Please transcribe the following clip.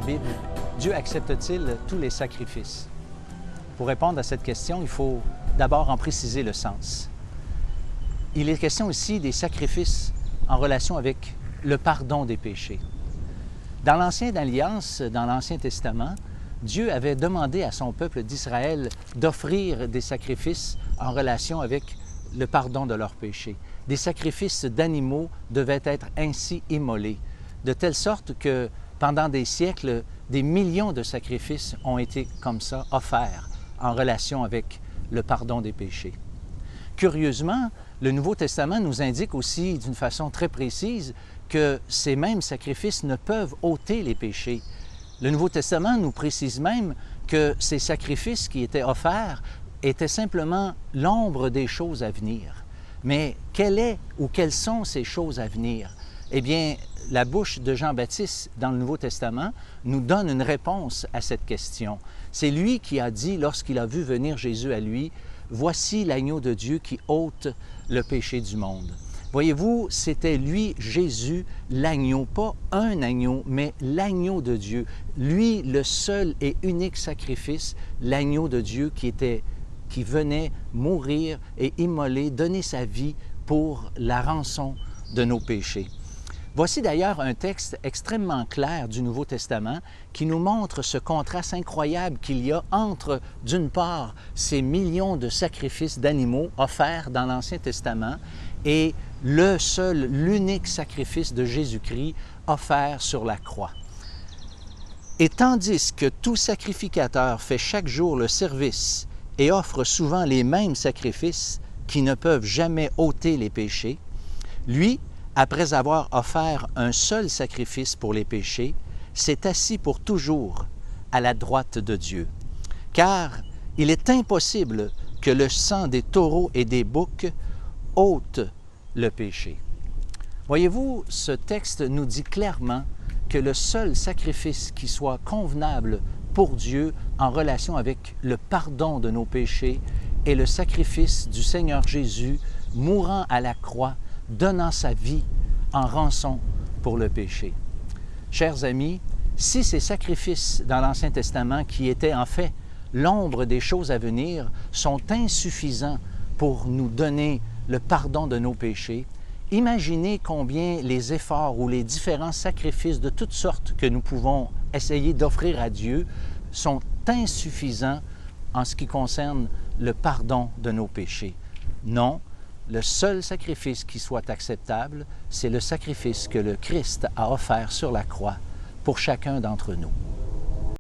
Bible, Dieu accepte-t-il tous les sacrifices? Pour répondre à cette question, il faut d'abord en préciser le sens. Il est question ici des sacrifices en relation avec le pardon des péchés. Dans l'Ancienne Alliance, dans l'Ancien Testament, Dieu avait demandé à son peuple d'Israël d'offrir des sacrifices en relation avec le pardon de leurs péchés. Des sacrifices d'animaux devaient être ainsi immolés, de telle sorte que pendant des siècles, des millions de sacrifices ont été comme ça offerts en relation avec le pardon des péchés. Curieusement, le Nouveau Testament nous indique aussi d'une façon très précise que ces mêmes sacrifices ne peuvent ôter les péchés. Le Nouveau Testament nous précise même que ces sacrifices qui étaient offerts étaient simplement l'ombre des choses à venir. Mais quelle est ou quelles sont ces choses à venir? Eh bien, la bouche de Jean-Baptiste dans le Nouveau Testament nous donne une réponse à cette question. C'est lui qui a dit, lorsqu'il a vu venir Jésus à lui, « Voici l'agneau de Dieu qui ôte le péché du monde. » Voyez-vous, c'était lui, Jésus, l'agneau, pas un agneau, mais l'agneau de Dieu. Lui, le seul et unique sacrifice, l'agneau de Dieu qui venait mourir et immoler, donner sa vie pour la rançon de nos péchés. Voici d'ailleurs un texte extrêmement clair du Nouveau Testament qui nous montre ce contraste incroyable qu'il y a entre, d'une part, ces millions de sacrifices d'animaux offerts dans l'Ancien Testament et le seul, l'unique sacrifice de Jésus-Christ offert sur la croix. Et tandis que tout sacrificateur fait chaque jour le service et offre souvent les mêmes sacrifices qui ne peuvent jamais ôter les péchés, lui, après avoir offert un seul sacrifice pour les péchés, s'est assis pour toujours à la droite de Dieu. Car il est impossible que le sang des taureaux et des boucs ôte le péché. Voyez-vous, ce texte nous dit clairement que le seul sacrifice qui soit convenable pour Dieu en relation avec le pardon de nos péchés est le sacrifice du Seigneur Jésus mourant à la croix, donnant sa vie en rançon pour le péché. Chers amis, si ces sacrifices dans l'Ancien Testament, qui étaient en fait l'ombre des choses à venir, sont insuffisants pour nous donner le pardon de nos péchés, imaginez combien les efforts ou les différents sacrifices de toutes sortes que nous pouvons essayer d'offrir à Dieu sont insuffisants en ce qui concerne le pardon de nos péchés. Non, le seul sacrifice qui soit acceptable, c'est le sacrifice que le Christ a offert sur la croix pour chacun d'entre nous.